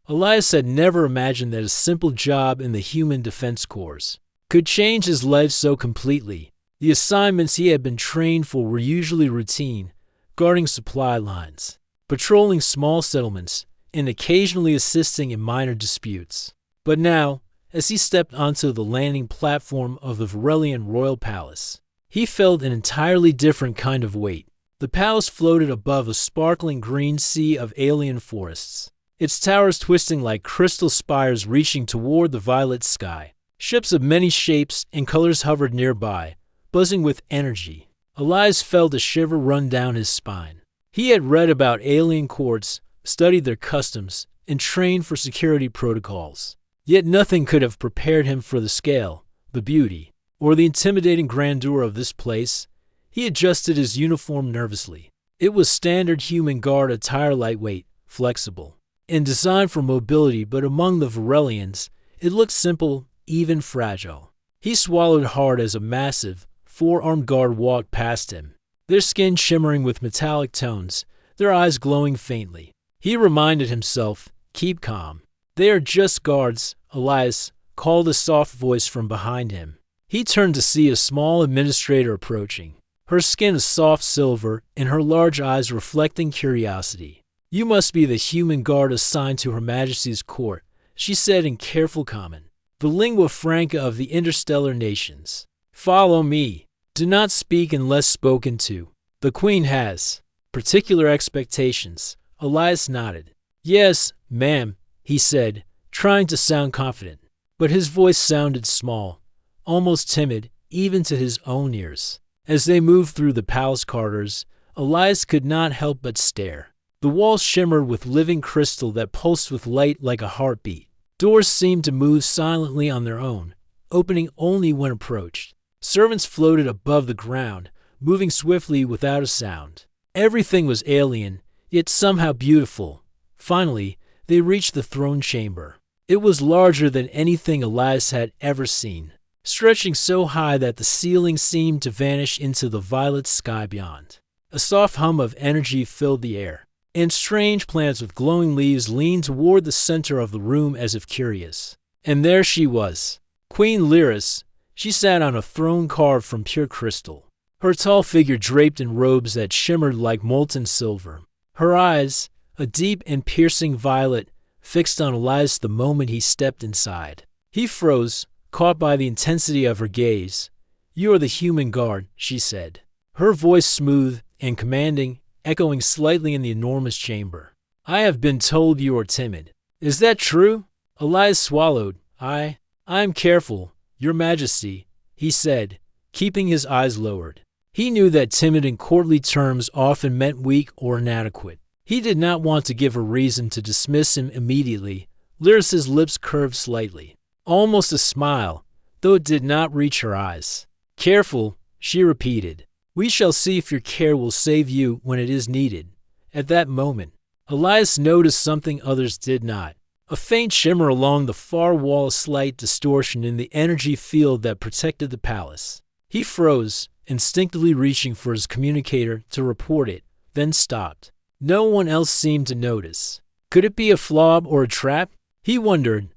Elias had never imagined that a simple job in the Human Defense Corps could change his life so completely. The assignments he had been trained for were usually routine, guarding supply lines, patrolling small settlements, and occasionally assisting in minor disputes. But now, as he stepped onto the landing platform of the Varelian royal palace, he felt an entirely different kind of weight. The palace floated above a sparkling green sea of alien forests, its towers twisting like crystal spires reaching toward the violet sky. Ships of many shapes and colors hovered nearby, buzzing with energy. Elias felt a shiver run down his spine. He had read about alien courts, studied their customs, and trained for security protocols. Yet nothing could have prepared him for the scale, the beauty, or the intimidating grandeur of this place. He adjusted his uniform nervously. It was standard human guard attire, lightweight, flexible, and designed for mobility, but among the Varelians, it looked simple, even fragile. He swallowed hard as a massive, four-armed guard walked past him, their skin shimmering with metallic tones, their eyes glowing faintly. He reminded himself, keep calm. They are just guards, Elias called a soft voice from behind him. He turned to see a small administrator approaching, her skin a soft silver and her large eyes reflecting curiosity. You must be the human guard assigned to Her Majesty's court, she said in careful comment, the lingua franca of the interstellar nations. Follow me. Do not speak unless spoken to. The Queen has particular expectations. Elias nodded. Yes, ma'am, he said, trying to sound confident. But his voice sounded small, almost timid, even to his own ears. As they moved through the palace corridors, Elias could not help but stare. The walls shimmered with living crystal that pulsed with light like a heartbeat. Doors seemed to move silently on their own, opening only when approached. Servants floated above the ground, moving swiftly without a sound. Everything was alien, yet somehow beautiful. Finally, they reached the throne chamber. It was larger than anything Elias had ever seen, stretching so high that the ceiling seemed to vanish into the violet sky beyond. A soft hum of energy filled the air, and strange plants with glowing leaves leaned toward the center of the room as if curious. And there she was, Queen Lyris. She sat on a throne carved from pure crystal, her tall figure draped in robes that shimmered like molten silver. Her eyes, a deep and piercing violet, fixed on Elias the moment he stepped inside. He froze, caught by the intensity of her gaze. You are the human guard, she said, her voice smooth and commanding, echoing slightly in the enormous chamber. I have been told you are timid. Is that true? Elias swallowed. I am careful, Your Majesty, he said, keeping his eyes lowered. He knew that timid in courtly terms often meant weak or inadequate. He did not want to give her reason to dismiss him immediately. Lyris's lips curved slightly, almost a smile, though it did not reach her eyes. Careful, she repeated. We shall see if your care will save you when it is needed. At that moment, Elias noticed something others did not. A faint shimmer along the far wall, a slight distortion in the energy field that protected the palace. He froze, instinctively reaching for his communicator to report it, then stopped. No one else seemed to notice. Could it be a flaw or a trap? He wondered.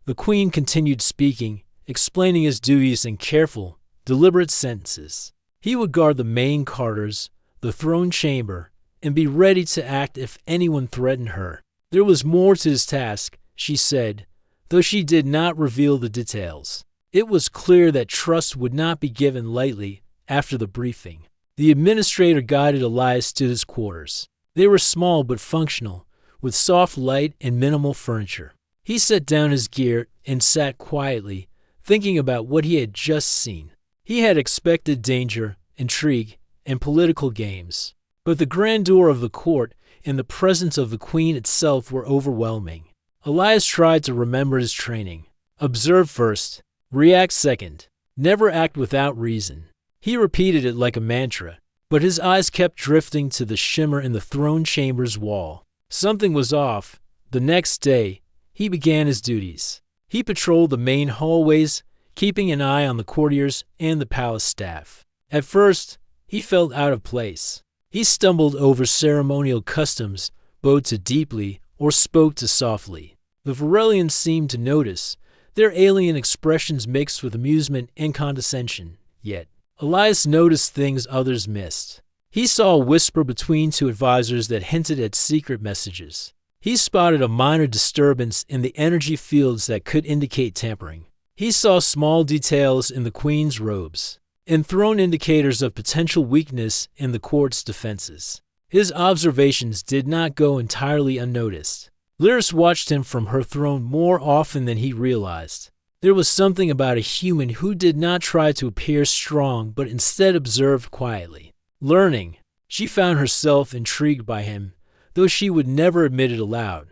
The Queen continued speaking, explaining his duties in careful, deliberate sentences. He would guard the main corridors, the throne chamber, and be ready to act if anyone threatened her. There was more to his task, she said, though she did not reveal the details. It was clear that trust would not be given lightly after the briefing. The administrator guided Elias to his quarters. They were small but functional, with soft light and minimal furniture. He set down his gear and sat quietly, thinking about what he had just seen. He had expected danger, intrigue, and political games, but the grandeur of the court and the presence of the Queen itself were overwhelming. Elias tried to remember his training. Observe first, react second, never act without reason. He repeated it like a mantra, but his eyes kept drifting to the shimmer in the throne chamber's wall. Something was off. The next day, he began his duties. He patrolled the main hallways, keeping an eye on the courtiers and the palace staff. At first, he felt out of place. He stumbled over ceremonial customs, bowed too deeply, or spoke too softly. The Varelians seemed to notice, their alien expressions mixed with amusement and condescension. Yet, Elias noticed things others missed. He saw a whisper between two advisors that hinted at secret messages. He spotted a minor disturbance in the energy fields that could indicate tampering. He saw small details in the Queen's robes, enthroned indicators of potential weakness in the court's defenses. His observations did not go entirely unnoticed. Lyris watched him from her throne more often than he realized. There was something about a human who did not try to appear strong but instead observed quietly. Learning, she found herself intrigued by him, though she would never admit it aloud.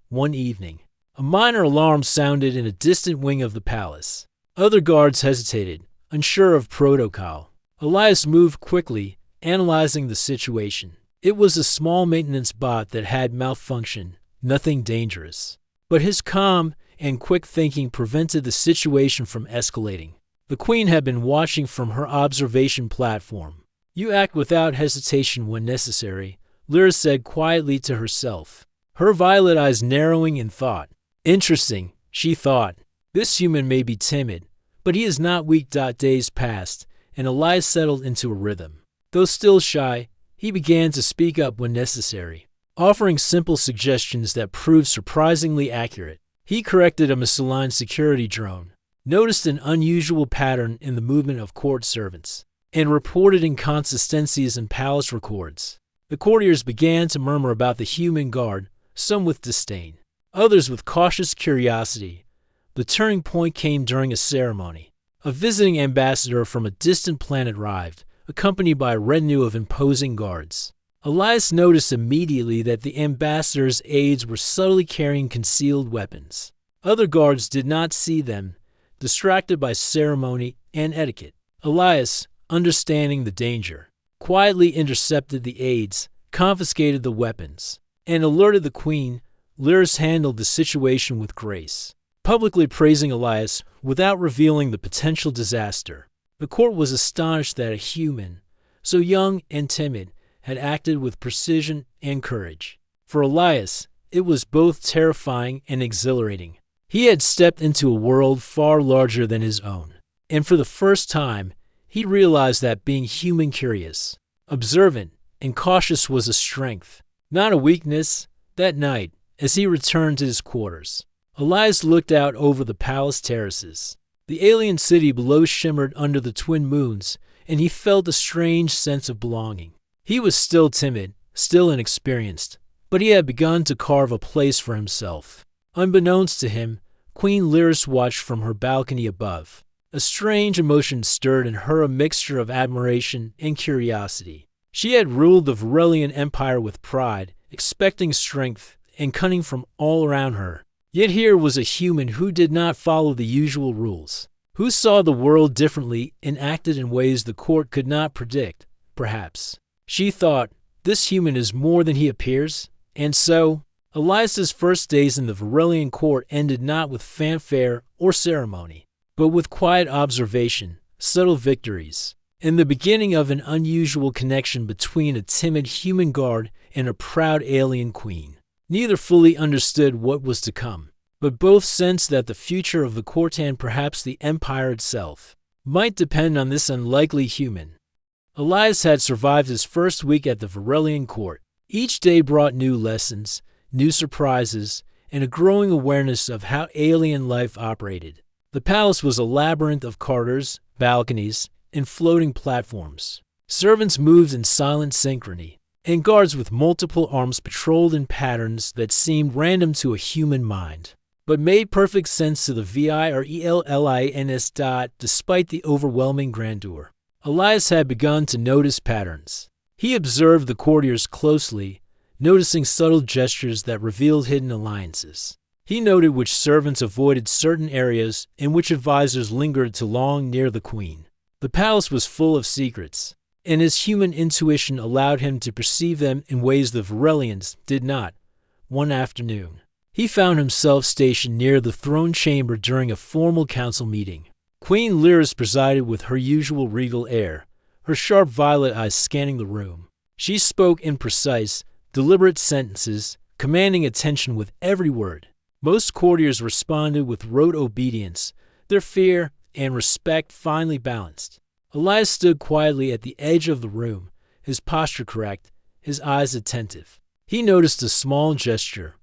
One evening, a minor alarm sounded in a distant wing of the palace. Other guards hesitated, unsure of protocol. Elias moved quickly, analyzing the situation. It was a small maintenance bot that had malfunctioned, nothing dangerous. But his calm and quick thinking prevented the situation from escalating. The Queen had been watching from her observation platform. "You act without hesitation when necessary," Lyris said quietly to herself, her violet eyes narrowing in thought. Interesting, she thought. This human may be timid, but he is not weak. Days passed, and Elias settled into a rhythm. Though still shy, he began to speak up when necessary, offering simple suggestions that proved surprisingly accurate. He corrected a misaligned security drone, noticed an unusual pattern in the movement of court servants, and reported inconsistencies in palace records. The courtiers began to murmur about the human guard, some with disdain, others with cautious curiosity. The turning point came during a ceremony. A visiting ambassador from a distant planet arrived, accompanied by a retinue of imposing guards. Elias noticed immediately that the ambassador's aides were subtly carrying concealed weapons. Other guards did not see them, distracted by ceremony and etiquette. Elias, understanding the danger, quietly intercepted the aides, confiscated the weapons, and alerted the Queen. Lyris handled the situation with grace, publicly praising Elias without revealing the potential disaster. The court was astonished that a human, so young and timid, had acted with precision and courage. For Elias, it was both terrifying and exhilarating. He had stepped into a world far larger than his own, and for the first time, he realized that being human curious, observant, and cautious was a strength, not a weakness. That night, as he returned to his quarters, Elias looked out over the palace terraces. The alien city below shimmered under the twin moons, and he felt a strange sense of belonging. He was still timid, still inexperienced, but he had begun to carve a place for himself. Unbeknownst to him, Queen Lyris watched from her balcony above. A strange emotion stirred in her, a mixture of admiration and curiosity. She had ruled the Varelian Empire with pride, expecting strength and cunning from all around her. Yet here was a human who did not follow the usual rules, who saw the world differently and acted in ways the court could not predict. Perhaps, she thought, this human is more than he appears. And so, Elias's first days in the Varelian court ended not with fanfare or ceremony, but with quiet observation, subtle victories, and the beginning of an unusual connection between a timid human guard and a proud alien queen. Neither fully understood what was to come, but both sensed that the future of the court and perhaps the empire itself might depend on this unlikely human. Elias had survived his first week at the Varelian court. Each day brought new lessons, new surprises, and a growing awareness of how alien life operated. The palace was a labyrinth of corridors, balconies, and floating platforms. Servants moved in silent synchrony, and guards with multiple arms patrolled in patterns that seemed random to a human mind, but made perfect sense to the VIRELLINS. Despite the overwhelming grandeur, Elias had begun to notice patterns. He observed the courtiers closely, noticing subtle gestures that revealed hidden alliances. He noted which servants avoided certain areas and which advisors lingered too long near the Queen. The palace was full of secrets, and his human intuition allowed him to perceive them in ways the Varelians did not. One afternoon, he found himself stationed near the throne chamber during a formal council meeting. Queen Lyris presided with her usual regal air, her sharp violet eyes scanning the room. She spoke in precise, deliberate sentences, commanding attention with every word. Most courtiers responded with rote obedience, their fear and respect finely balanced. Elias stood quietly at the edge of the room, his posture correct, his eyes attentive. He noticed a small gesture.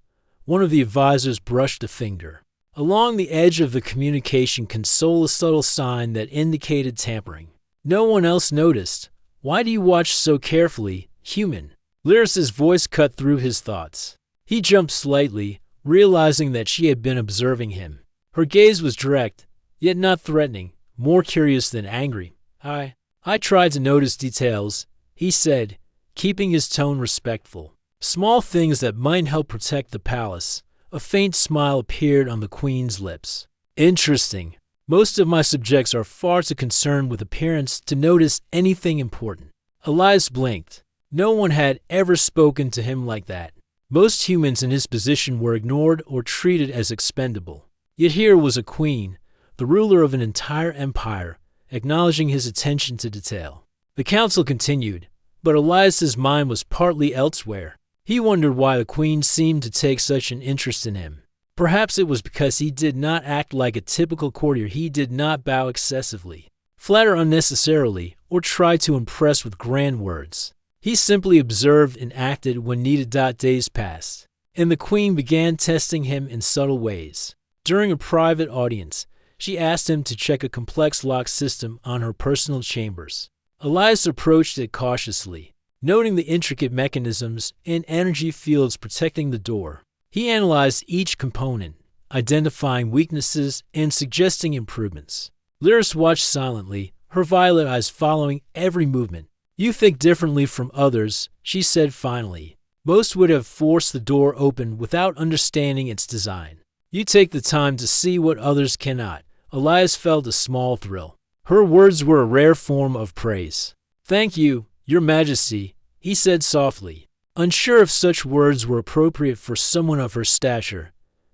One of the advisors brushed a finger along the edge of the communication console, a subtle sign that indicated tampering. No one else noticed. Why do you watch so carefully, human? Lyris's voice cut through his thoughts. He jumped slightly, realizing that she had been observing him. Her gaze was direct, yet not threatening, more curious than angry. I tried to notice details, he said, keeping his tone respectful. Small things that might help protect the palace. A faint smile appeared on the queen's lips. Interesting. Most of my subjects are far too concerned with appearance to notice anything important. Elias blinked. No one had ever spoken to him like that. Most humans in his position were ignored or treated as expendable. Yet here was a queen, the ruler of an entire empire, acknowledging his attention to detail. The council continued, but Elias's mind was partly elsewhere. He wondered why the queen seemed to take such an interest in him. Perhaps it was because he did not act like a typical courtier. He did not bow excessively, flatter unnecessarily, or try to impress with grand words. He simply observed and acted when needed. Days passed, and the queen began testing him in subtle ways. During a private audience, she asked him to check a complex lock system on her personal chambers. Elias approached it cautiously, noting the intricate mechanisms and energy fields protecting the door. He analyzed each component, identifying weaknesses and suggesting improvements. Lyris watched silently, her violet eyes following every movement. You think differently from others, she said finally. Most would have forced the door open without understanding its design. You take the time to see what others cannot. Elias felt a small thrill. Her words were a rare form of praise. Thank you, Your Majesty, he said softly, unsure if such words were appropriate for someone of her stature.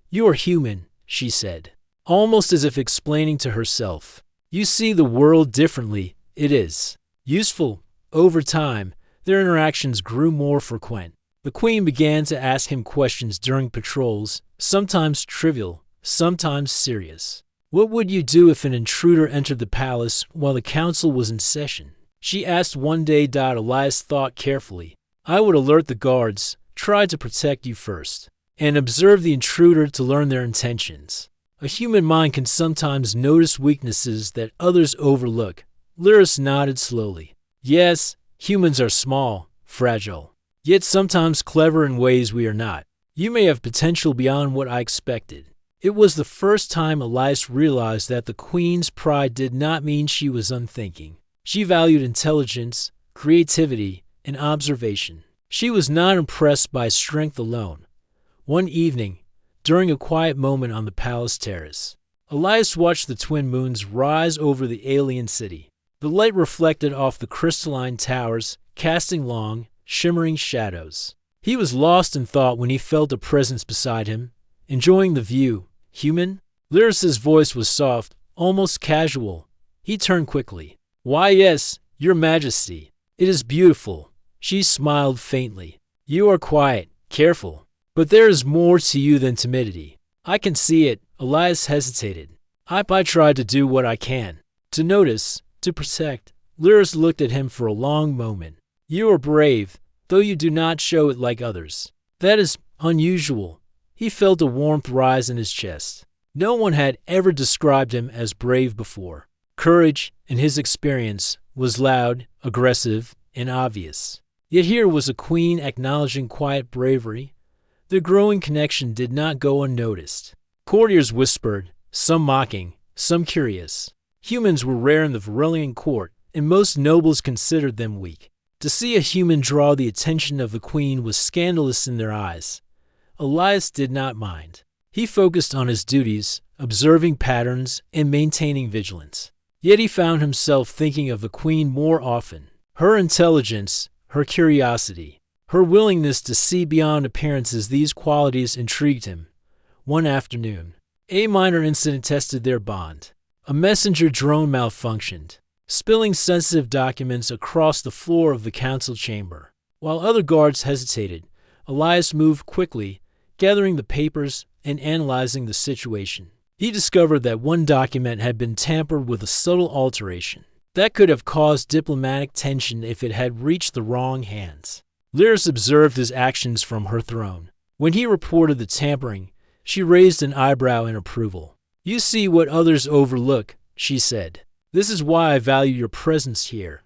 You are human, she said, almost as if explaining to herself. You see the world differently. It is useful. Over time, their interactions grew more frequent. The queen began to ask him questions during patrols, sometimes trivial, sometimes serious. What would you do if an intruder entered the palace while the council was in session? She asked one day. Elias thought carefully. I would alert the guards, try to protect you first, and observe the intruder to learn their intentions. A human mind can sometimes notice weaknesses that others overlook. Lyris nodded slowly. Yes, humans are small, fragile, yet sometimes clever in ways we are not. You may have potential beyond what I expected. It was the first time Elias realized that the queen's pride did not mean she was unthinking. She valued intelligence, creativity, and observation. She was not impressed by strength alone. One evening, during a quiet moment on the palace terrace, Elias watched the twin moons rise over the alien city. The light reflected off the crystalline towers, casting long, shimmering shadows. He was lost in thought when he felt a presence beside him, enjoying the view. Human? Lyris's voice was soft, almost casual. He turned quickly. Why, yes, Your Majesty. It is beautiful. She smiled faintly. You are quiet, careful. But there is more to you than timidity. I can see it. Elias hesitated. I tried to do what I can. To notice, to protect. Lyris looked at him for a long moment. You are brave, though you do not show it like others. That is unusual. He felt a warmth rise in his chest. No one had ever described him as brave before. Courage, in his experience, was loud, aggressive, and obvious. Yet here was a queen acknowledging quiet bravery. The growing connection did not go unnoticed. Courtiers whispered, some mocking, some curious. Humans were rare in the Varillian court, and most nobles considered them weak. To see a human draw the attention of the queen was scandalous in their eyes. Elias did not mind. He focused on his duties, observing patterns and maintaining vigilance. Yet he found himself thinking of the queen more often. Her intelligence, her curiosity, her willingness to see beyond appearances, these qualities intrigued him. One afternoon, a minor incident tested their bond. A messenger drone malfunctioned, spilling sensitive documents across the floor of the council chamber. While other guards hesitated, Elias moved quickly, gathering the papers, and analyzing the situation. He discovered that one document had been tampered with a subtle alteration that could have caused diplomatic tension if it had reached the wrong hands. Lyris observed his actions from her throne. When he reported the tampering, she raised an eyebrow in approval. "You see what others overlook," she said. "This is why I value your presence here."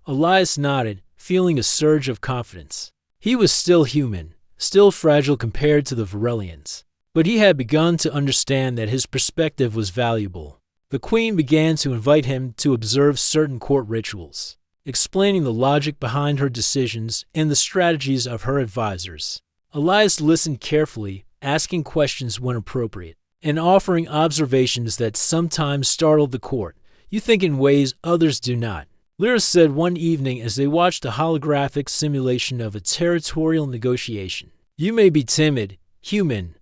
Elias nodded, feeling a surge of confidence. He was still human, still fragile compared to the Varelians, but he had begun to understand that his perspective was valuable. The queen began to invite him to observe certain court rituals, explaining the logic behind her decisions and the strategies of her advisors. Elias listened carefully, asking questions when appropriate, and offering observations that sometimes startled the court. "You think in ways others do not," Lyris said one evening as they watched a holographic simulation of a territorial negotiation. "You may be timid, human,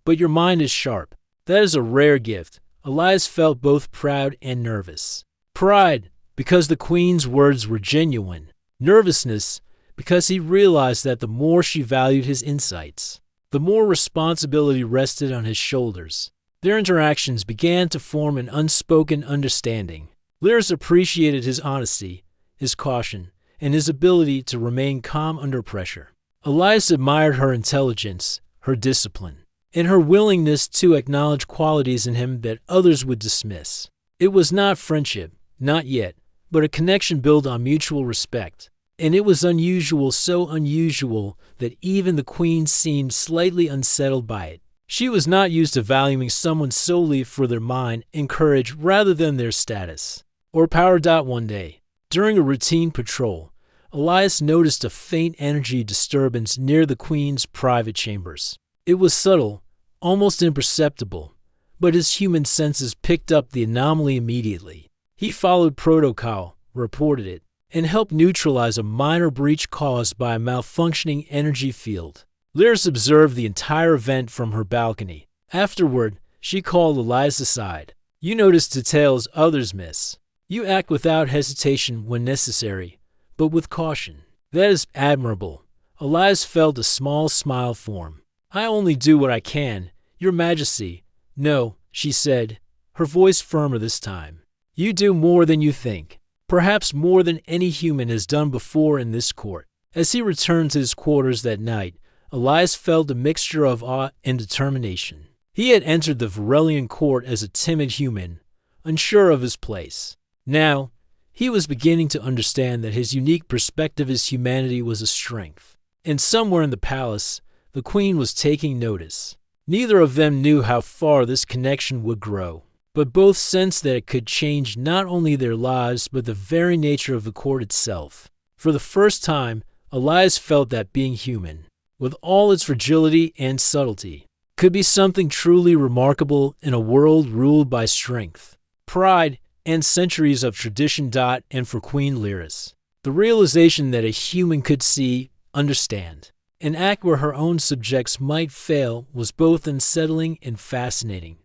but your mind is sharp. That is a rare gift." Elias felt both proud and nervous. Pride, because the queen's words were genuine. Nervousness, because he realized that the more she valued his insights, the more responsibility rested on his shoulders. Their interactions began to form an unspoken understanding. Lyris appreciated his honesty, his caution, and his ability to remain calm under pressure. Elias admired her intelligence, her discipline, and her willingness to acknowledge qualities in him that others would dismiss. It was not friendship, not yet, but a connection built on mutual respect. And it was unusual, so unusual that even the queen seemed slightly unsettled by it. She was not used to valuing someone solely for their mind and courage rather than their status or power. One day, during a routine patrol, Elias noticed a faint energy disturbance near the queen's private chambers. It was subtle, almost imperceptible, but his human senses picked up the anomaly immediately. He followed protocol, reported it, and helped neutralize a minor breach caused by a malfunctioning energy field. Lyris observed the entire event from her balcony. Afterward, she called Elias aside. "You notice details others miss. You act without hesitation when necessary, but with caution. That is admirable." Elias felt a small smile form. "I only do what I can, Your Majesty." "No," she said, her voice firmer this time. "You do more than you think. Perhaps more than any human has done before in this court." As he returned to his quarters that night, Elias felt a mixture of awe and determination. He had entered the Varelian court as a timid human, unsure of his place. Now, he was beginning to understand that his unique perspective as humanity was a strength. And somewhere in the palace, the queen was taking notice. Neither of them knew how far this connection would grow, but both sensed that it could change not only their lives but the very nature of the court itself. For the first time, Elias felt that being human, with all its fragility and subtlety, could be something truly remarkable in a world ruled by strength, pride, and centuries of tradition. And for Queen Lyris, the realization that a human could see, understand, and act where her own subjects might fail was both unsettling and fascinating.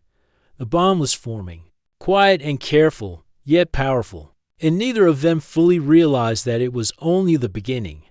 The bond was forming, quiet and careful, yet powerful, and neither of them fully realized that it was only the beginning.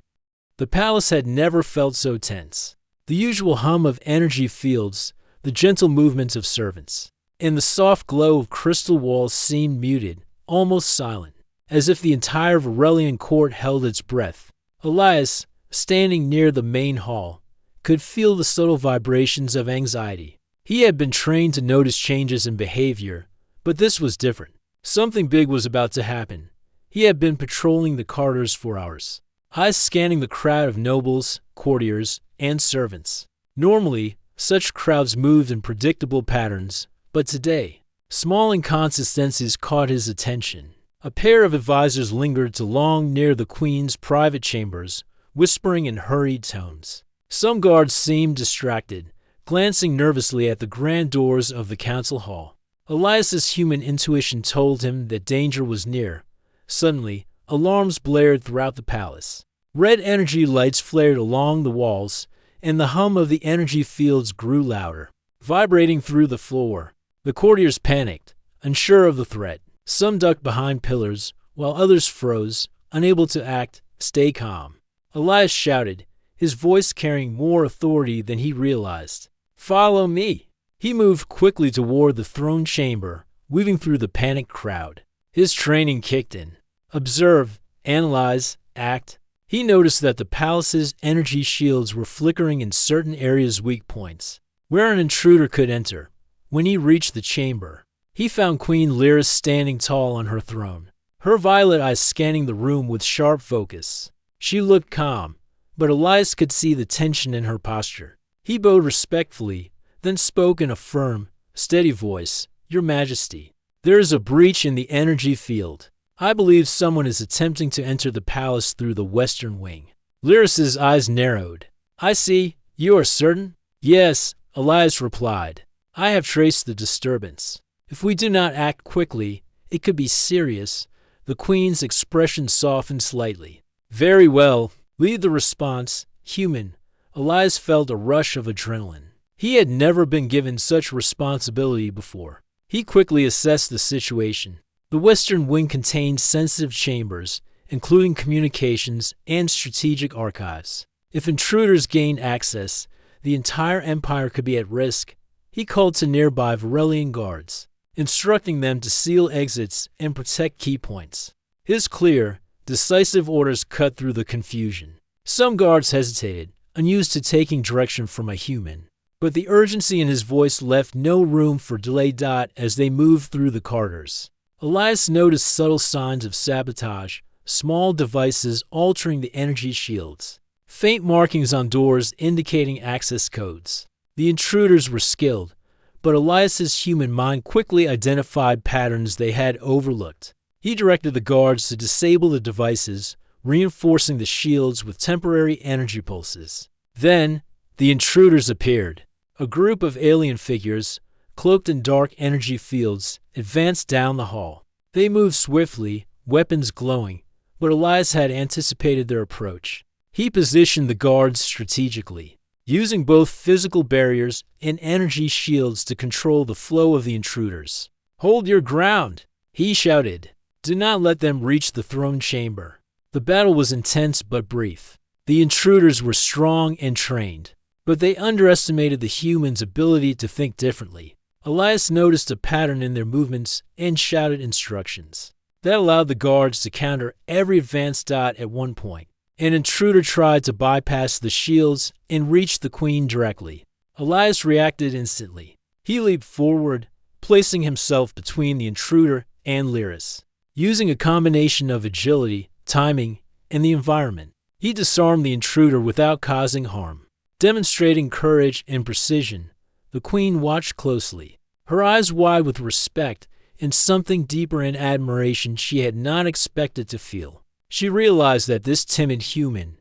The palace had never felt so tense. The usual hum of energy fields, the gentle movements of servants, and the soft glow of crystal walls seemed muted, almost silent, as if the entire Varelian court held its breath. Elias, standing near the main hall, could feel the subtle vibrations of anxiety. He had been trained to notice changes in behavior, but this was different. Something big was about to happen. He had been patrolling the corridors for hours, eyes scanning the crowd of nobles, courtiers, and servants. Normally, such crowds moved in predictable patterns, but today, small inconsistencies caught his attention. A pair of advisors lingered too long near the queen's private chambers, whispering in hurried tones. Some guards seemed distracted, glancing nervously at the grand doors of the council hall. Elias's human intuition told him that danger was near. Suddenly, alarms blared throughout the palace. Red energy lights flared along the walls, and the hum of the energy fields grew louder, vibrating through the floor. The courtiers panicked, unsure of the threat. Some ducked behind pillars, while others froze, unable to stay calm. Elias shouted, his voice carrying more authority than he realized. "Follow me!" He moved quickly toward the throne chamber, weaving through the panicked crowd. His training kicked in. Observe, analyze, act. He noticed that the palace's energy shields were flickering in certain areas' weak points, where an intruder could enter. When he reached the chamber, he found Queen Lyris standing tall on her throne, her violet eyes scanning the room with sharp focus. She looked calm, but Elias could see the tension in her posture. He bowed respectfully, then spoke in a firm, steady voice. "Your Majesty, there is a breach in the energy field. I believe someone is attempting to enter the palace through the western wing." Lyris's eyes narrowed. "I see. You are certain?" "Yes," Elias replied. "I have traced the disturbance. If we do not act quickly, it could be serious." The Queen's expression softened slightly. "Very well. Lead the response, human." Elias felt a rush of adrenaline. He had never been given such responsibility before. He quickly assessed the situation. The western wing contained sensitive chambers, including communications and strategic archives. If intruders gained access, the entire empire could be at risk. He called to nearby Varelian guards, instructing them to seal exits and protect key points. His clear, decisive orders cut through the confusion. Some guards hesitated, unused to taking direction from a human, but the urgency in his voice left no room for delay. As they moved through the corridors, Elias noticed subtle signs of sabotage, small devices altering the energy shields, faint markings on doors indicating access codes. The intruders were skilled, but Elias's human mind quickly identified patterns they had overlooked. He directed the guards to disable the devices, reinforcing the shields with temporary energy pulses. Then, the intruders appeared. A group of alien figures, cloaked in dark energy fields, advanced down the hall. They moved swiftly, weapons glowing, but Elias had anticipated their approach. He positioned the guards strategically, using both physical barriers and energy shields to control the flow of the intruders. "Hold your ground," he shouted. "Do not let them reach the throne chamber." The battle was intense but brief. The intruders were strong and trained, but they underestimated the humans' ability to think differently. Elias noticed a pattern in their movements and shouted instructions. That allowed the guards to counter every advanced dot at one point. An intruder tried to bypass the shields and reach the Queen directly. Elias reacted instantly. He leaped forward, placing himself between the intruder and Lyris. Using a combination of agility, timing, and the environment, he disarmed the intruder without causing harm. Demonstrating courage and precision, the Queen watched closely, her eyes wide with respect and something deeper in admiration she had not expected to feel. She realized that this timid human,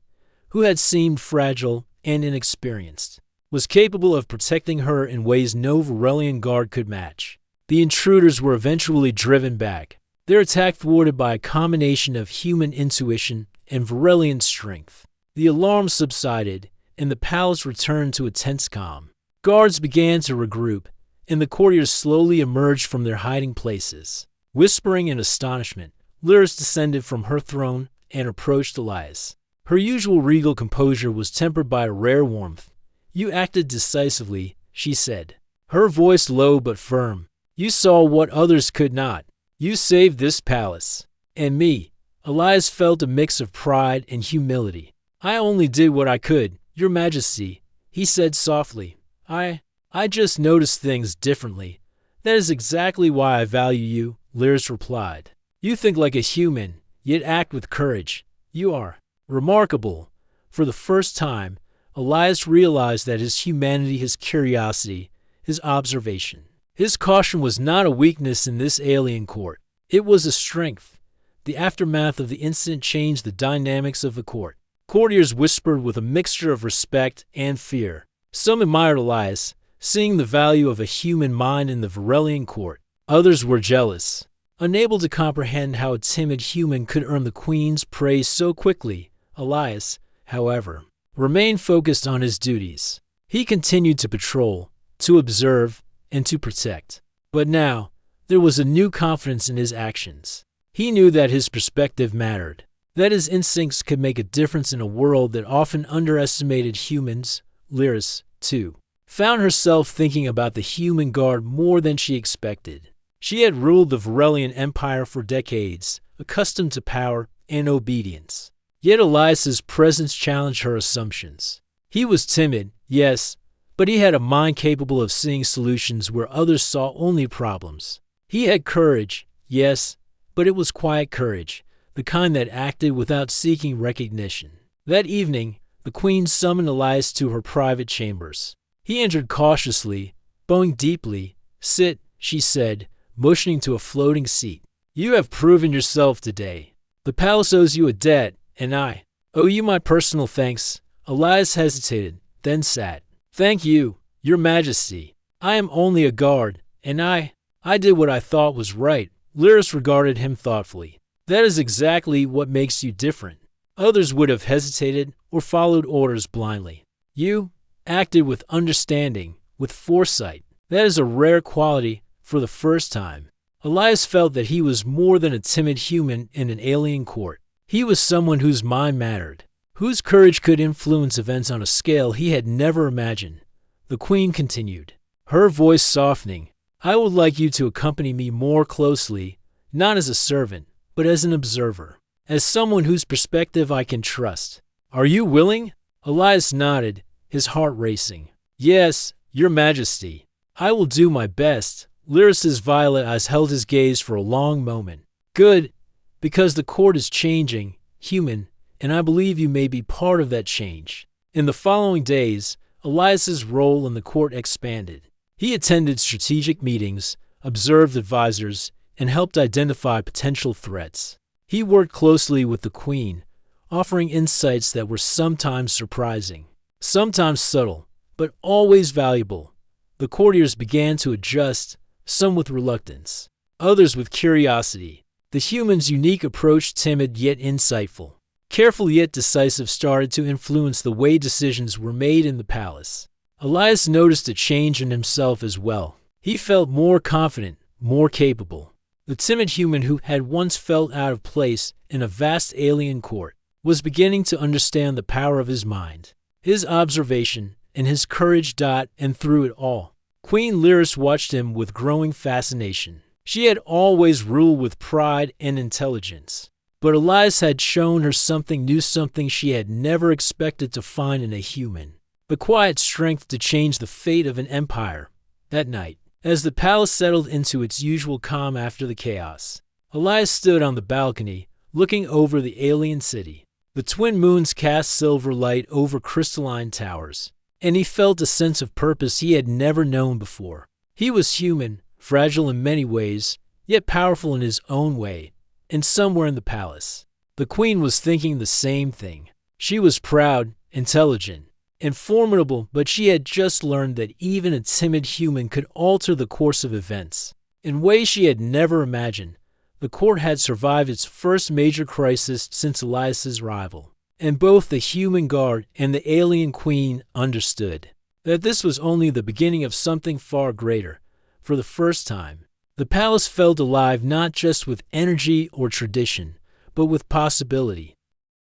who had seemed fragile and inexperienced, was capable of protecting her in ways no Varelian guard could match. The intruders were eventually driven back, their attack thwarted by a combination of human intuition and Varelian strength. The alarm subsided, and the palace returned to a tense calm. Guards began to regroup, and the courtiers slowly emerged from their hiding places. Whispering in astonishment, Lyris descended from her throne and approached Elias. Her usual regal composure was tempered by a rare warmth. "You acted decisively," she said, her voice low but firm. "You saw what others could not. You saved this palace. And me." Elias felt a mix of pride and humility. "I only did what I could, Your Majesty," he said softly. I just noticed things differently. That is exactly why I value you," Lyris replied. "You think like a human, yet act with courage. You are remarkable." For the first time, Elias realized that his humanity, his curiosity, his observation, his caution was not a weakness in this alien court. It was a strength. The aftermath of the incident changed the dynamics of the court. Courtiers whispered with a mixture of respect and fear. Some admired Elias, seeing the value of a human mind in the Varelian court. Others were jealous, unable to comprehend how a timid human could earn the Queen's praise so quickly. Elias, however, remained focused on his duties. He continued to patrol, to observe, and to protect. But now, there was a new confidence in his actions. He knew that his perspective mattered, that his instincts could make a difference in a world that often underestimated humans. Lyris, too, found herself thinking about the human guard more than she expected. She had ruled the Varelian Empire for decades, accustomed to power and obedience. Yet Elias's presence challenged her assumptions. He was timid, yes, but he had a mind capable of seeing solutions where others saw only problems. He had courage, yes, but it was quiet courage, the kind that acted without seeking recognition. That evening, the queen summoned Elias to her private chambers. He entered cautiously, bowing deeply. "Sit," she said, motioning to a floating seat. "You have proven yourself today. The palace owes you a debt, and I owe you my personal thanks." Elias hesitated, then sat. "Thank you, your majesty. I am only a guard, and I did what I thought was right." Lyris regarded him thoughtfully. "That is exactly what makes you different. Others would have hesitated or followed orders blindly. You acted with understanding, with foresight. That is a rare quality for the first time." Elias felt that he was more than a timid human in an alien court. He was someone whose mind mattered, whose courage could influence events on a scale he had never imagined. The queen continued, her voice softening. "I would like you to accompany me more closely, not as a servant, but as an observer, as someone whose perspective I can trust. Are you willing?" Elias nodded, his heart racing. "Yes, your majesty. I will do my best." Lyris's violet eyes held his gaze for a long moment. "Good, because the court is changing, human, and I believe you may be part of that change." In the following days, Elias's role in the court expanded. He attended strategic meetings, observed advisors, and helped identify potential threats. He worked closely with the queen, offering insights that were sometimes surprising, sometimes subtle, but always valuable. The courtiers began to adjust, some with reluctance, others with curiosity. The human's unique approach, timid yet insightful, careful yet decisive, started to influence the way decisions were made in the palace. Elias noticed a change in himself as well. He felt more confident, more capable. The timid human who had once felt out of place in a vast alien court was beginning to understand the power of his mind, his observation, and his courage. And through it all, Queen Lyris watched him with growing fascination. She had always ruled with pride and intelligence, but Elias had shown her something new, something she had never expected to find in a human. The quiet strength to change the fate of an empire. That night, as the palace settled into its usual calm after the chaos, Elias stood on the balcony, looking over the alien city. The twin moons cast silver light over crystalline towers, and he felt a sense of purpose he had never known before. He was human, fragile in many ways, yet powerful in his own way, and somewhere in the palace, the queen was thinking the same thing. She was proud, intelligent, and formidable, but she had just learned that even a timid human could alter the course of events in ways she had never imagined. The court had survived its first major crisis since Elias's arrival, and both the human guard and the alien queen understood that this was only the beginning of something far greater. For the first time, the palace felt alive, not just with energy or tradition, but with possibility.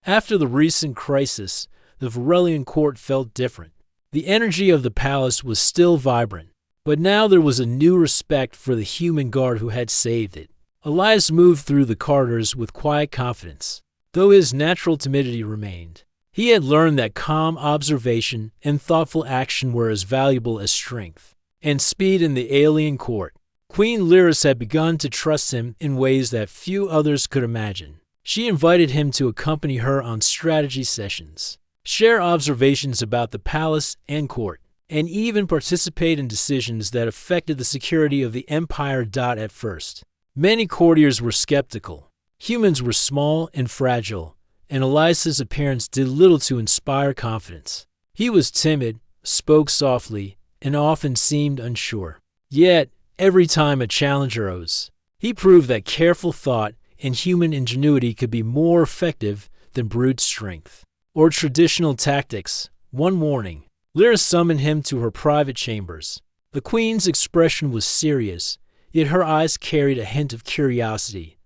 After the recent crisis, the Varelian court felt different. The energy of the palace was still vibrant, but now there was a new respect for the human guard who had saved it. Elias moved through the corridors with quiet confidence, though his natural timidity remained. He had learned that calm observation and thoughtful action were as valuable as strength and speed in the alien court. Queen Lyris had begun to trust him in ways that few others could imagine. She invited him to accompany her on strategy sessions, share observations about the palace and court, and even participate in decisions that affected the security of the empire. At first, many courtiers were skeptical. Humans were small and fragile, and Elias's appearance did little to inspire confidence. He was timid, spoke softly, and often seemed unsure. Yet, every time a challenge arose, he proved that careful thought and human ingenuity could be more effective than brute strength or traditional tactics. One morning, Lyris summoned him to her private chambers. The queen's expression was serious, yet her eyes carried a hint of curiosity.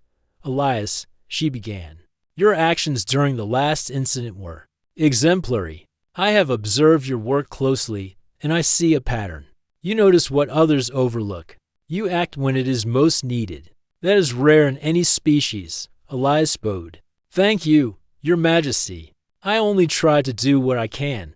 "Elias," she began, "your actions during the last incident were exemplary. I have observed your work closely, and I see a pattern. You notice what others overlook. You act when it is most needed. That is rare in any species, Elias bowed. Thank you, Your Majesty. I only try to do what I can.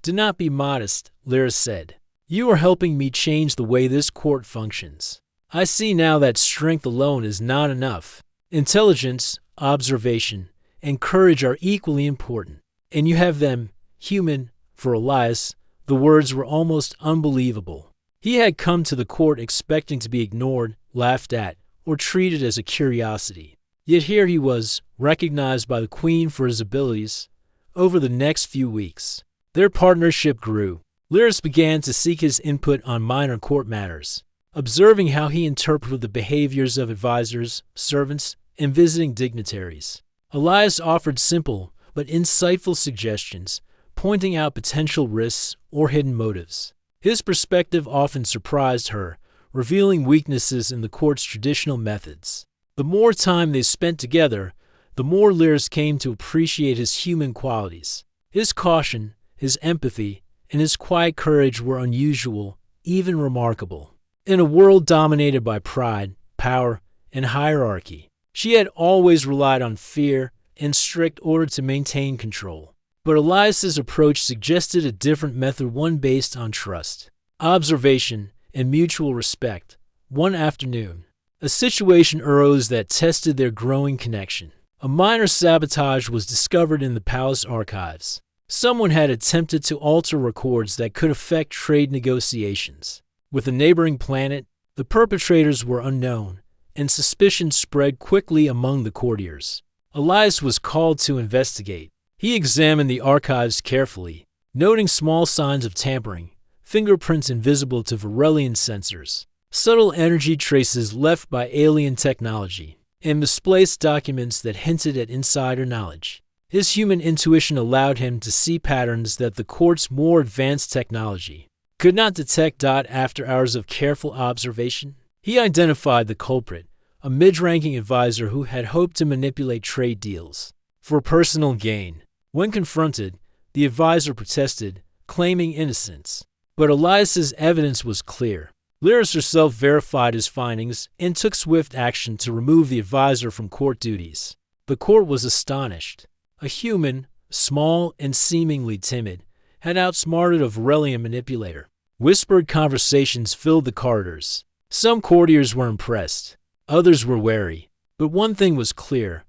Do not be modest, Lyra said. You are helping me change the way this court functions. I see now that strength alone is not enough. Intelligence, observation, and courage are equally important. And you have them, human, for Elias. The words were almost unbelievable. He had come to the court expecting to be ignored, laughed at, or treated as a curiosity. Yet here he was, recognized by the Queen for his abilities. Over the next few weeks, their partnership grew. Lyris began to seek his input on minor court matters, observing how he interpreted the behaviors of advisors, servants, and visiting dignitaries. Elias offered simple but insightful suggestions, pointing out potential risks or hidden motives. His perspective often surprised her, revealing weaknesses in the court's traditional methods. The more time they spent together, the more Lyris came to appreciate his human qualities. His caution, his empathy, and his quiet courage were unusual, even remarkable. In a world dominated by pride, power, and hierarchy, she had always relied on fear and strict order to maintain control. But Elias's approach suggested a different method, one based on trust, observation, and mutual respect. One afternoon, a situation arose that tested their growing connection. A minor sabotage was discovered in the palace archives. Someone had attempted to alter records that could affect trade negotiations. With a neighboring planet, the perpetrators were unknown, and suspicion spread quickly among the courtiers. Elias was called to investigate. He examined the archives carefully, noting small signs of tampering, fingerprints invisible to Varelian sensors, subtle energy traces left by alien technology, and misplaced documents that hinted at insider knowledge. His human intuition allowed him to see patterns that the court's more advanced technology could not detect. After hours of careful observation, he identified the culprit, a mid-ranking advisor who had hoped to manipulate trade deals for personal gain. When confronted, the advisor protested, claiming innocence. But Elias's evidence was clear. Lyris herself verified his findings and took swift action to remove the advisor from court duties. The court was astonished. A human, small and seemingly timid, had outsmarted a Varelian manipulator. Whispered conversations filled the corridors. Some courtiers were impressed. Others were wary. But one thing was clear.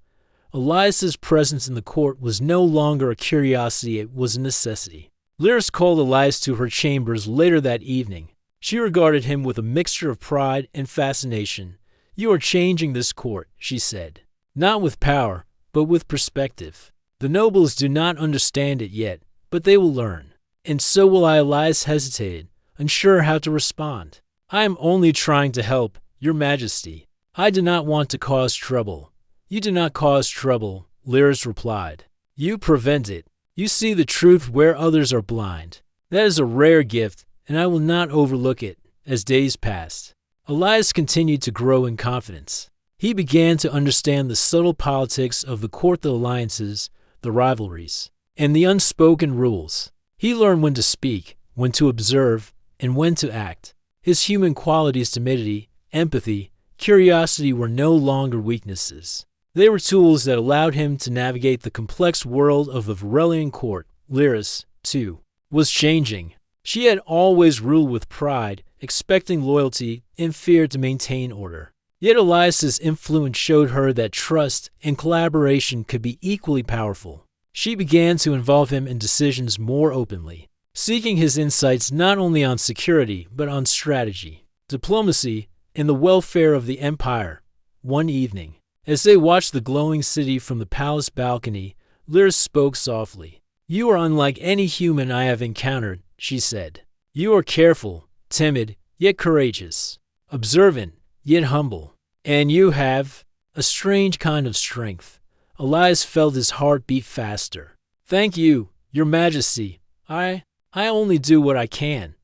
Elias's presence in the court was no longer a curiosity, it was a necessity. Lyris called Elias to her chambers later that evening. She regarded him with a mixture of pride and fascination. You are changing this court, she said. Not with power, but with perspective. The nobles do not understand it yet, but they will learn. And so will I. Elias hesitated, unsure how to respond. I am only trying to help, Your Majesty. I do not want to cause trouble. You do not cause trouble, Lyris replied. You prevent it. You see the truth where others are blind. That is a rare gift, and I will not overlook it. As days passed, Elias continued to grow in confidence. He began to understand the subtle politics of the court, the alliances, the rivalries, and the unspoken rules. He learned when to speak, when to observe, and when to act. His human qualities, timidity, empathy, curiosity, were no longer weaknesses. They were tools that allowed him to navigate the complex world of the Varelian court. Lyris, too, was changing. She had always ruled with pride, expecting loyalty and fear to maintain order. Yet Elias's influence showed her that trust and collaboration could be equally powerful. She began to involve him in decisions more openly, seeking his insights not only on security but on strategy, diplomacy, and the welfare of the empire. One evening, as they watched the glowing city from the palace balcony, Lyris spoke softly. You are unlike any human I have encountered, she said. You are careful, timid, yet courageous, observant, yet humble. And you have a strange kind of strength. Elias felt his heart beat faster. Thank you, Your Majesty. I only do what I can.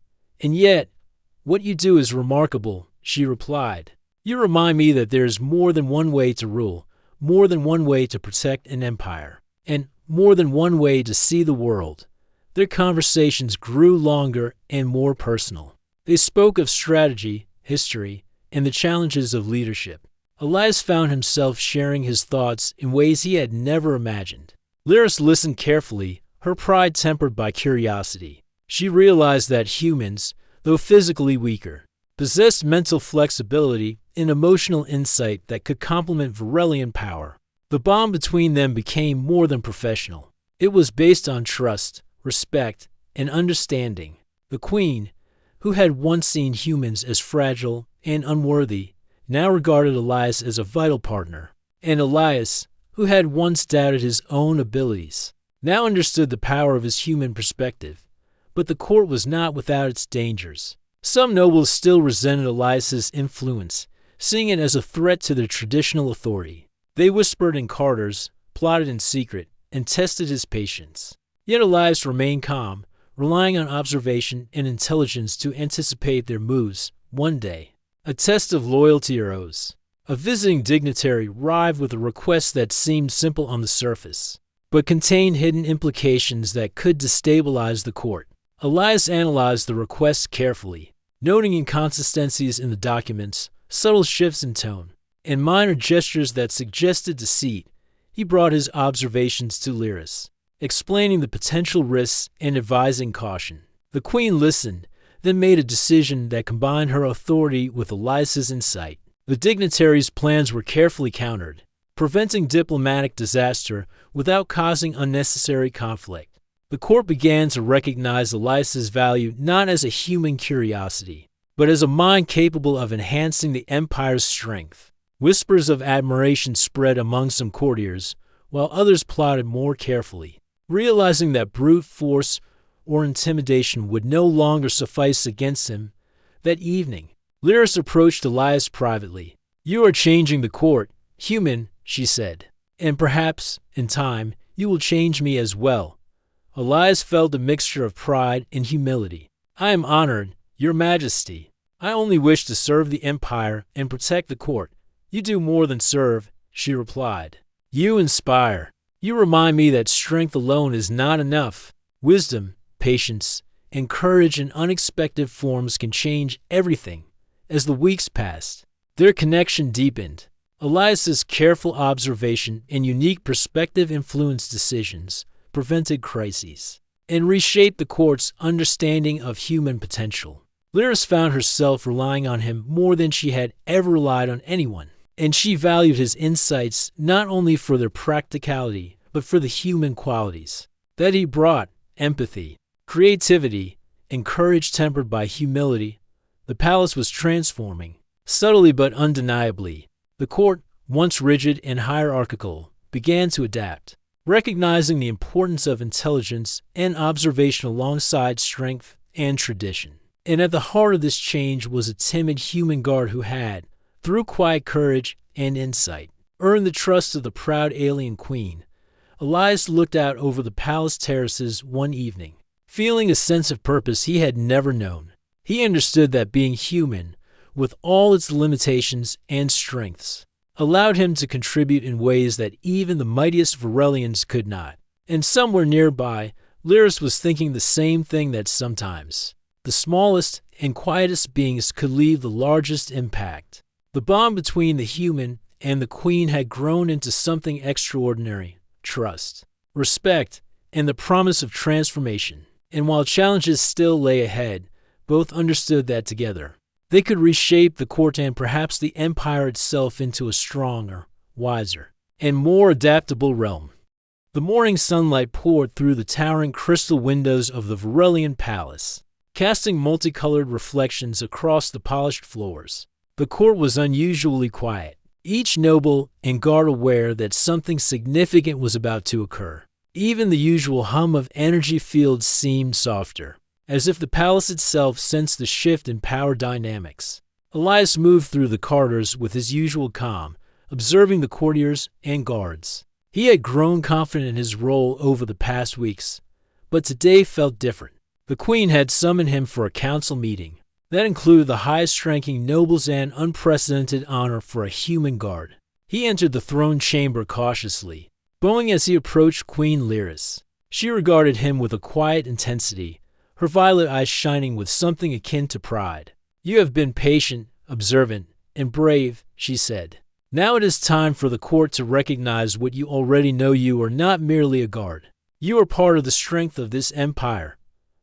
And yet, what you do is remarkable, she replied. You remind me that there is more than one way to rule, more than one way to protect an empire, and more than one way to see the world. Their conversations grew longer and more personal. They spoke of strategy, history, and the challenges of leadership. Elias found himself sharing his thoughts in ways he had never imagined. Lyris listened carefully, her pride tempered by curiosity. She realized that humans, though physically weaker, possessed mental flexibility and emotional insight that could complement Varelian power. The bond between them became more than professional. It was based on trust, respect, and understanding. The Queen, who had once seen humans as fragile and unworthy, now regarded Elias as a vital partner. And Elias, who had once doubted his own abilities, now understood the power of his human perspective. But the court was not without its dangers. Some nobles still resented Elias's influence, seeing it as a threat to their traditional authority. They whispered in corridors, plotted in secret, and tested his patience. Yet Elias remained calm, relying on observation and intelligence to anticipate their moves. One day, a test of loyalty arose. A visiting dignitary arrived with a request that seemed simple on the surface, but contained hidden implications that could destabilize the court. Elias analyzed the request carefully, noting inconsistencies in the documents, subtle shifts in tone, and minor gestures that suggested deceit. He brought his observations to Lyris, explaining the potential risks and advising caution. The Queen listened, then made a decision that combined her authority with Elias's insight. The dignitary's plans were carefully countered, preventing diplomatic disaster without causing unnecessary conflict. The court began to recognize Elias's value not as a human curiosity, but as a mind capable of enhancing the empire's strength. Whispers of admiration spread among some courtiers, while others plotted more carefully. Realizing that brute force or intimidation would no longer suffice against him, that evening, Lyris approached Elias privately. "You are changing the court, human," she said, "and perhaps, in time, you will change me as well." Elias felt a mixture of pride and humility. "I am honored, Your Majesty. I only wish to serve the Empire and protect the court." "You do more than serve," she replied. "You inspire. You remind me that strength alone is not enough. Wisdom, patience, and courage in unexpected forms can change everything." As the weeks passed, their connection deepened. Elias's careful observation and unique perspective influenced decisions, prevented crises, and reshaped the court's understanding of human potential. Lyris found herself relying on him more than she had ever relied on anyone, and she valued his insights not only for their practicality, but for the human qualities that he brought: empathy, creativity, and courage tempered by humility. The palace was transforming, subtly but undeniably. The court, once rigid and hierarchical, began to adapt, recognizing the importance of intelligence and observation alongside strength and tradition. And at the heart of this change was a timid human guard who had, through quiet courage and insight, earned the trust of the proud alien queen. Elias looked out over the palace terraces one evening, feeling a sense of purpose he had never known. He understood that being human, with all its limitations and strengths, allowed him to contribute in ways that even the mightiest Varelians could not. And somewhere nearby, Lyris was thinking the same thing, that sometimes the smallest and quietest beings could leave the largest impact. The bond between the human and the queen had grown into something extraordinary: trust, respect, and the promise of transformation. And while challenges still lay ahead, both understood that together they could reshape the court and perhaps the empire itself into a stronger, wiser, and more adaptable realm. The morning sunlight poured through the towering crystal windows of the Varelian palace, casting multicolored reflections across the polished floors. The court was unusually quiet, each noble and guard aware that something significant was about to occur. Even the usual hum of energy fields seemed softer, as if the palace itself sensed the shift in power dynamics. Elias moved through the corridors with his usual calm, observing the courtiers and guards. He had grown confident in his role over the past weeks, but today felt different. The queen had summoned him for a council meeting that included the highest-ranking nobles and unprecedented honor for a human guard. He entered the throne chamber cautiously, bowing as he approached Queen Lyris. She regarded him with a quiet intensity, her violet eyes shining with something akin to pride. "You have been patient, observant, and brave," she said. "Now it is time for the court to recognize what you already know. You are not merely a guard. You are part of the strength of this empire."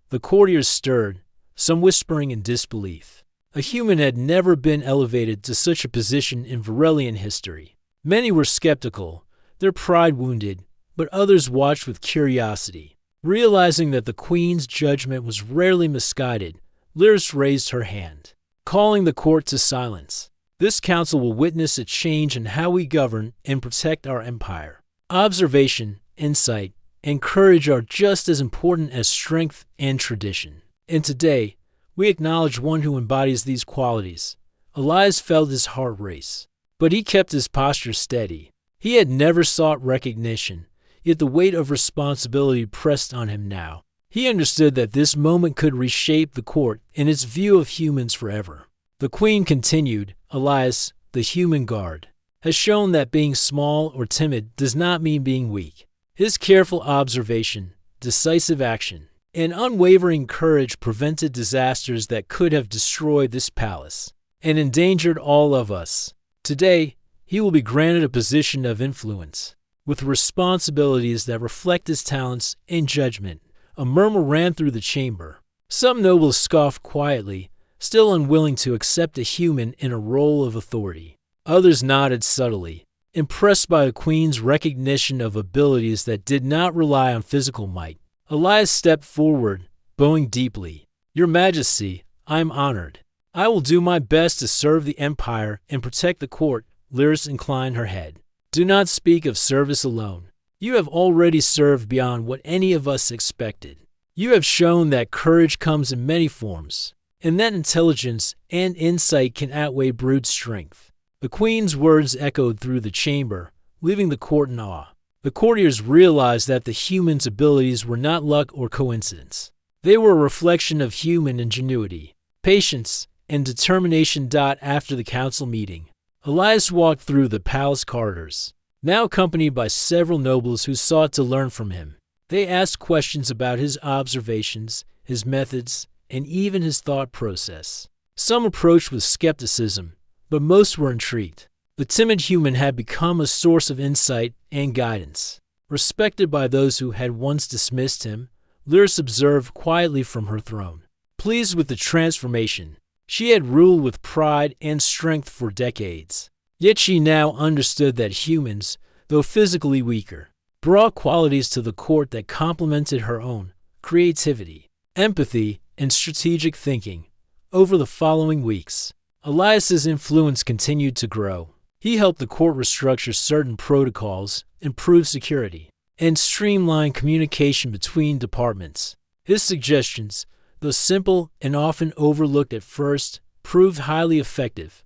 The courtiers stirred, some whispering in disbelief. A human had never been elevated to such a position in Varelian history. Many were skeptical, their pride wounded, but others watched with curiosity. Realizing that the queen's judgment was rarely misguided, Lyris raised her hand, calling the court to silence. "This council will witness a change in how we govern and protect our empire. Observation, insight, and courage are just as important as strength and tradition. And today, we acknowledge one who embodies these qualities." Elias felt his heart race, but he kept his posture steady. He had never sought recognition, yet the weight of responsibility pressed on him now. He understood that this moment could reshape the court and its view of humans forever. The queen continued, "Elias, the human guard, has shown that being small or timid does not mean being weak. His careful observation, decisive action, and unwavering courage prevented disasters that could have destroyed this palace and endangered all of us. Today, he will be granted a position of influence, with responsibilities that reflect his talents and judgment." A murmur ran through the chamber. Some nobles scoffed quietly, still unwilling to accept a human in a role of authority. Others nodded subtly, impressed by the queen's recognition of abilities that did not rely on physical might. Elias stepped forward, bowing deeply. "Your Majesty, I am honored. I will do my best to serve the empire and protect the court." Lyris inclined her head. "Do not speak of service alone. You have already served beyond what any of us expected. You have shown that courage comes in many forms, and that intelligence and insight can outweigh brute strength." The queen's words echoed through the chamber, leaving the court in awe. The courtiers realized that the human's abilities were not luck or coincidence. They were a reflection of human ingenuity, patience, and determination. After the council meeting, Elias walked through the palace corridors, now accompanied by several nobles who sought to learn from him. They asked questions about his observations, his methods, and even his thought process. Some approached with skepticism, but most were intrigued. The timid human had become a source of insight and guidance. Respected by those who had once dismissed him, Lyris observed quietly from her throne. Pleased with the transformation, she had ruled with pride and strength for decades. Yet she now understood that humans, though physically weaker, brought qualities to the court that complemented her own: creativity, empathy, and strategic thinking. Over the following weeks, Elias's influence continued to grow. He helped the court restructure certain protocols, improve security, and streamline communication between departments. His suggestions, though simple and often overlooked at first, proved highly effective.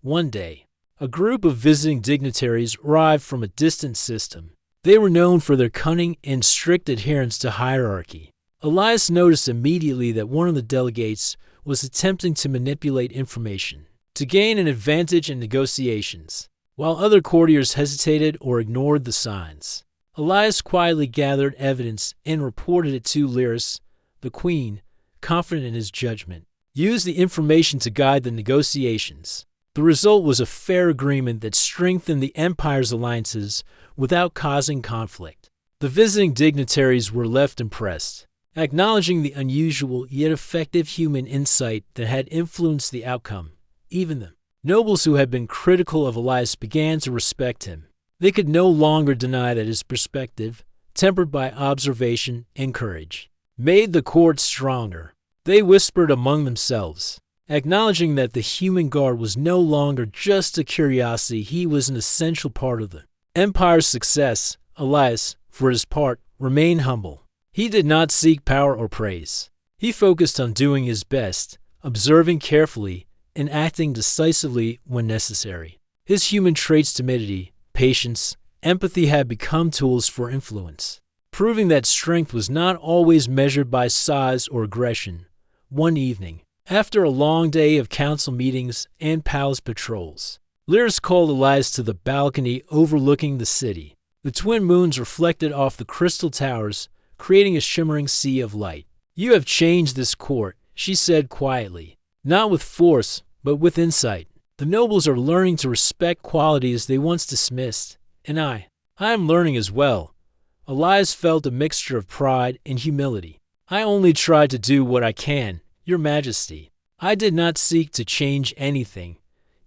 One day, a group of visiting dignitaries arrived from a distant system. They were known for their cunning and strict adherence to hierarchy. Elias noticed immediately that one of the delegates was attempting to manipulate information to gain an advantage in negotiations, while other courtiers hesitated or ignored the signs. Elias quietly gathered evidence and reported it to Lyris. The queen, confident in his judgment, used the information to guide the negotiations. The result was a fair agreement that strengthened the empire's alliances without causing conflict. The visiting dignitaries were left impressed, acknowledging the unusual yet effective human insight that had influenced the outcome. Even the nobles who had been critical of Elias began to respect him. They could no longer deny that his perspective, tempered by observation and courage, made the court stronger. They whispered among themselves, acknowledging that the human guard was no longer just a curiosity. He was an essential part of the empire's success. Elias, for his part, remained humble. He did not seek power or praise. He focused on doing his best, observing carefully, and acting decisively when necessary. His human traits, timidity, patience, empathy, had become tools for influence, proving that strength was not always measured by size or aggression. One evening, after a long day of council meetings and palace patrols, Lyris called Elias to the balcony overlooking the city. The twin moons reflected off the crystal towers, creating a shimmering sea of light. "You have changed this court," she said quietly, "not with force, but with insight. The nobles are learning to respect qualities they once dismissed, and I am learning as well." Elias felt a mixture of pride and humility. "I only tried to do what I can, Your Majesty. I did not seek to change anything.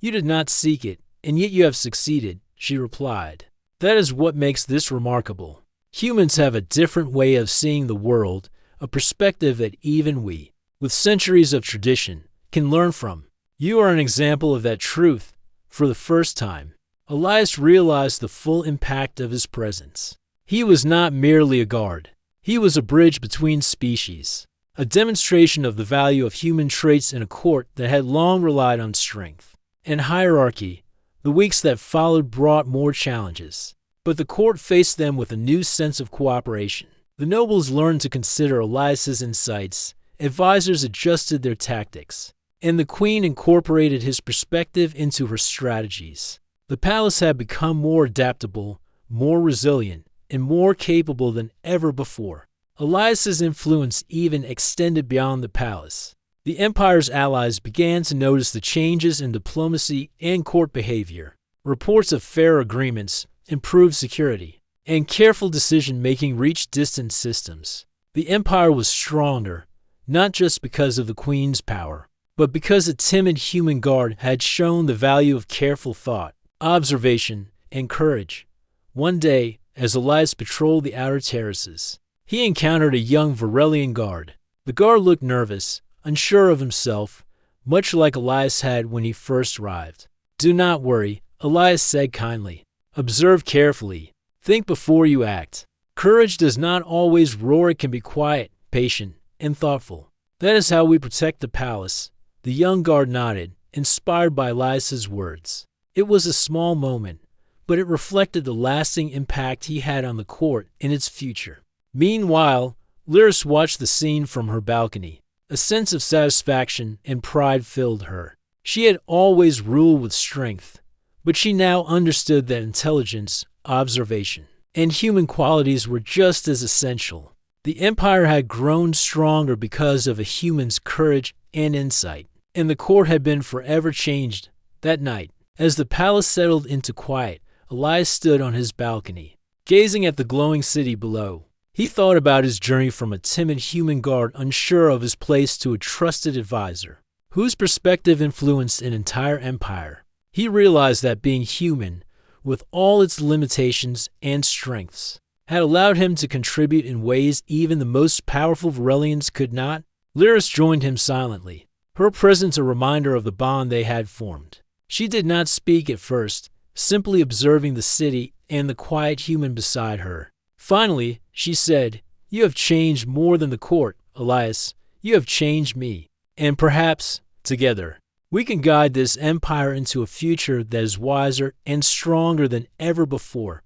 You did not seek it, and yet you have succeeded," she replied. "That is what makes this remarkable. Humans have a different way of seeing the world, a perspective that even we, with centuries of tradition, can learn from. You are an example of that truth." For the first time, Elias realized the full impact of his presence. He was not merely a guard. He was a bridge between species, a demonstration of the value of human traits in a court that had long relied on strength and hierarchy. The weeks that followed brought more challenges, but the court faced them with a new sense of cooperation. The nobles learned to consider Elias's insights, advisors adjusted their tactics, and the queen incorporated his perspective into her strategies. The palace had become more adaptable, more resilient, and more capable than ever before. Elias's influence even extended beyond the palace. The empire's allies began to notice the changes in diplomacy and court behavior. Reports of fair agreements, improved security, and careful decision-making reached distant systems. The empire was stronger, not just because of the queen's power, but because a timid human guard had shown the value of careful thought, observation, and courage. One day, as Elias patrolled the outer terraces, he encountered a young Varelian guard. The guard looked nervous, unsure of himself, much like Elias had when he first arrived. "Do not worry," Elias said kindly. "Observe carefully. Think before you act. Courage does not always roar, it can be quiet, patient, and thoughtful. That is how we protect the palace." The young guard nodded, inspired by Elias's words. It was a small moment, but it reflected the lasting impact he had on the court and its future. Meanwhile, Lyris watched the scene from her balcony. A sense of satisfaction and pride filled her. She had always ruled with strength, but she now understood that intelligence, observation, and human qualities were just as essential. The empire had grown stronger because of a human's courage and insight, and the court had been forever changed. That night, as the palace settled into quiet, Elias stood on his balcony, gazing at the glowing city below. He thought about his journey from a timid human guard unsure of his place to a trusted advisor, whose perspective influenced an entire empire. He realized that being human, with all its limitations and strengths, had allowed him to contribute in ways even the most powerful Varelians could not. Lyris joined him silently, her presence a reminder of the bond they had formed. She did not speak at first, simply observing the city and the quiet human beside her. Finally, she said, "You have changed more than the court, Elias. You have changed me. And perhaps, together, we can guide this empire into a future that is wiser and stronger than ever before."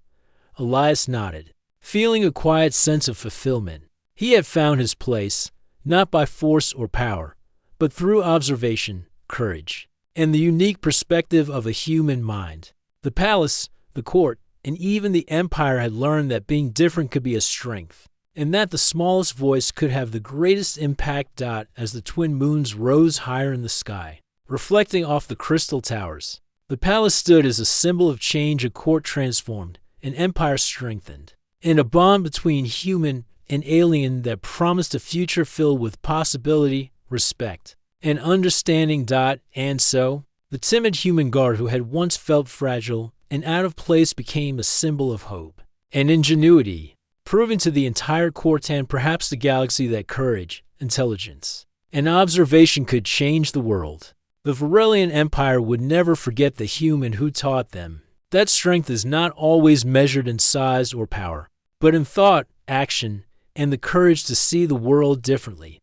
Elias nodded, feeling a quiet sense of fulfillment. He had found his place, not by force or power, but through observation, courage, and the unique perspective of a human mind. The palace, the court, and even the empire had learned that being different could be a strength, and that the smallest voice could have the greatest impact. As the twin moons rose higher in the sky, reflecting off the crystal towers, the palace stood as a symbol of change. A court transformed, an empire strengthened, and a bond between human and alien that promised a future filled with possibility, respect, and understanding. And so, the timid human guard who had once felt fragile and out of place became a symbol of hope and ingenuity, proving to the entire court and perhaps the galaxy that courage, intelligence, and observation could change the world. The Varelian Empire would never forget the human who taught them that strength is not always measured in size or power, but in thought, action, and the courage to see the world differently.